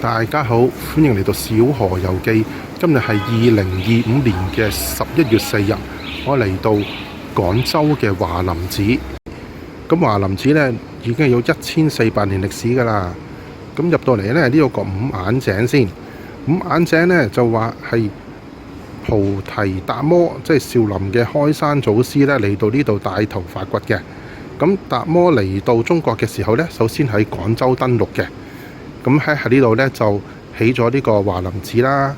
大家好，歡迎嚟到小河遊記。今日係2025年嘅11月4日，我嚟到廣州嘅華林寺。咁華林寺呢已經有1400年歷史㗎啦。咁入到嚟呢，呢度個五眼井先。五眼井呢就話係菩提達摩，即係少林嘅開山祖師呢嚟到呢度帶頭發掘嘅。咁達摩嚟到中國嘅時候呢，首先喺廣州登陸嘅。咁喺呢度呢，就起咗呢個華林寺啦。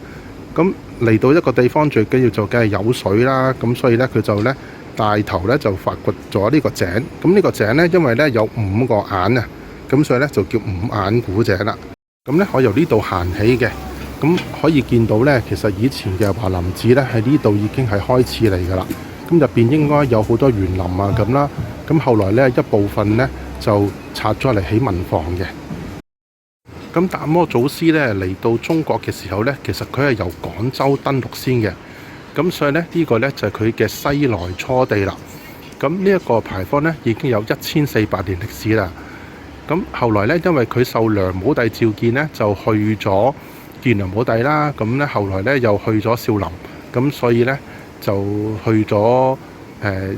咁嚟到一個地方最緊要就梗係有水啦。咁所以呢，佢就呢帶頭呢就發掘咗呢個井。咁呢個井呢，因為呢有5個眼啊，咁所以呢就叫五眼古井啦。咁呢，我由呢度行起嘅。咁可以見到呢，其實以前嘅華林寺呢喺呢度已經係開始嚟㗎啦。咁入邊應該有好多園林啊咁啦。咁後來呢，一部分呢就拆咗嚟起民房嘅。咁達摩祖師咧嚟到中國嘅時候咧，其實佢係由廣州登陸先嘅，咁所以咧呢個咧就係佢嘅西來初地啦。咁呢一個牌坊咧已經有1400年歷史啦。咁後來咧，因為佢受梁武帝召見咧，就去咗見梁武帝啦。咁咧後來咧又去咗少林，咁所以咧就去咗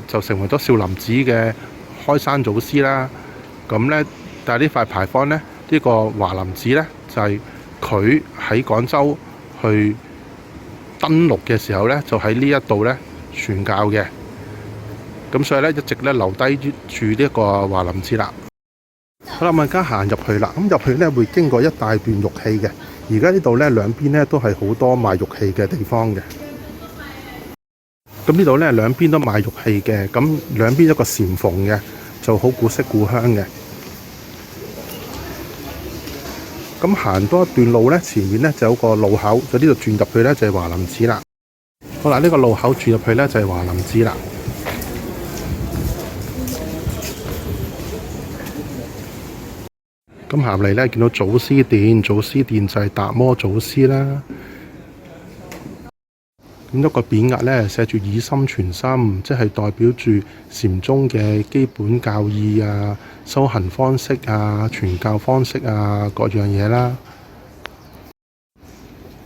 就成為咗少林寺嘅開山祖師啦。咁咧，但係呢塊牌坊咧。呢個華林寺呢，就係佢喺廣州去登陸嘅時候呢，就喺呢一度呢傳教嘅。咁所以呢，一直呢留低住呢一個華林寺啦。好啦，我而家行入去啦。咁入去呢，會經過一大段玉器嘅。而家呢度呢，兩邊呢都係好多賣玉器嘅地方嘅。咁呢度呢，兩邊都賣玉器嘅。咁兩邊一個禪縫嘅，就好古色古香嘅。咁行多一段路呢，前面呢就有個路口，就呢度轉入去呢，就係華林寺啦。好啦，呢個路口轉入去呢，就係華林寺啦。咁行嚟呢，見到祖師殿，祖師殿就係達摩祖師啦。咁一個匾額呢，寫住以心傳心，即係代表住禪宗嘅基本教義啊、修行方式啊、傳教方式啊各樣嘢啦。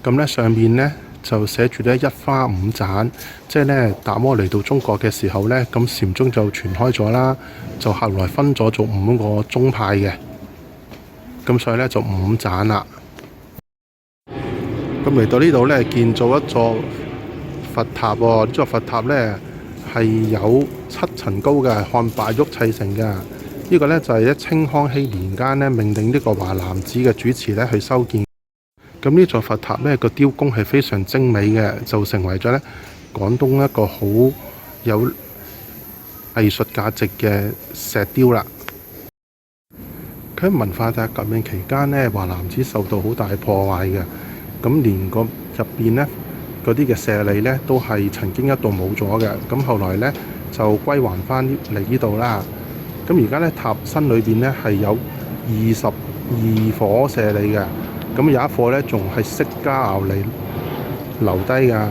咁呢上面呢，就寫住呢一花五盞，即係呢達摩嚟到中國嘅時候呢，咁禪宗就傳開咗啦，就後來分咗做5個宗派嘅，咁所以呢，就五盞啦。咁嚟到呢度呢，建造一座佛塔喎。呢座佛塔呢係有7層高嘅，漢白玉砌成嘅。呢個呢就係清康熙年間呢命令呢個華南寺嘅主持呢去修建。咁呢座佛塔呢個雕工係非常精美嘅，就成為咗呢廣東一個好有藝術價值嘅石雕啦。佢喺文化大革命期間呢，華南寺受到好大破壞嘅，咁連個入邊呢嗰啲嘅舍利呢都係曾經一度冇咗嘅，咁後來呢就歸還翻嚟呢度啦。咁而家呢塔身裏邊呢係有22顆舍利嘅，咁有一顆呢仲係釋迦牟尼留低㗎。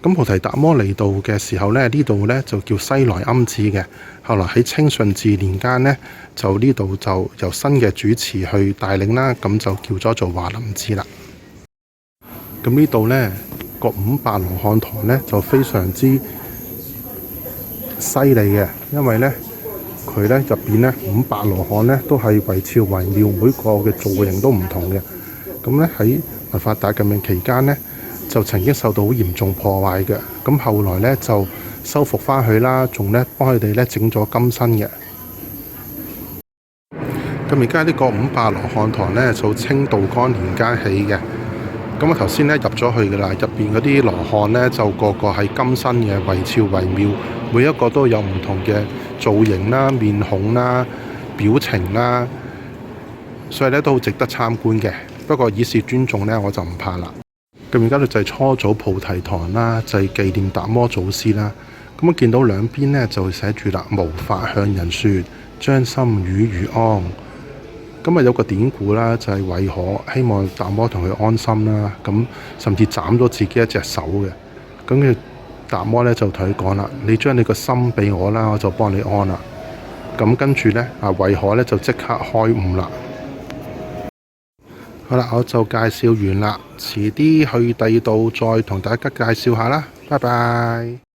咁菩提達摩嚟到嘅時候呢，呢度呢就叫西來庵寺嘅。後來喺清順治年間呢，就呢度就由新嘅主持去帶領啦，咁就叫咗做華林寺啦。咁呢度呢個五百羅漢堂呢就非常之犀利嘅，因為呢佢呢入邊呢500羅漢呢都係惟肖惟妙，每個嘅造型都唔同嘅。咁呢喺文化大革命期間呢，就曾經受到好嚴重破壞嘅，咁後來呢就修復翻佢啦，仲呢幫佢哋呢整咗金身嘅。咁而家呢個500羅漢堂呢，就清道光年間起嘅。咁我頭先呢入咗去㗎啦，入邊嗰啲羅漢呢，就個個係金身嘅，惟肖惟妙，每一個都有唔同嘅造型啦、面孔啦、表情啦，所以呢都好值得參觀嘅。不過以示尊重呢，我就唔怕啦。咁而家就係初祖菩提堂啦，就係紀念達摩祖師啦。咁我見到兩邊呢，就寫住啦，無法向人説，將心與如安。咁啊有個典故啦，就係為何希望達摩同佢安心啦，咁甚至斬咗自己一隻手嘅。咁佢達摩呢，就同佢講啦，你將你個心俾我啦，我就幫你安啦。咁跟住呢，為何呢，就即刻開悟啦。好啦，我就介紹完啦，遲啲去第二度再同大家介紹下啦，拜拜。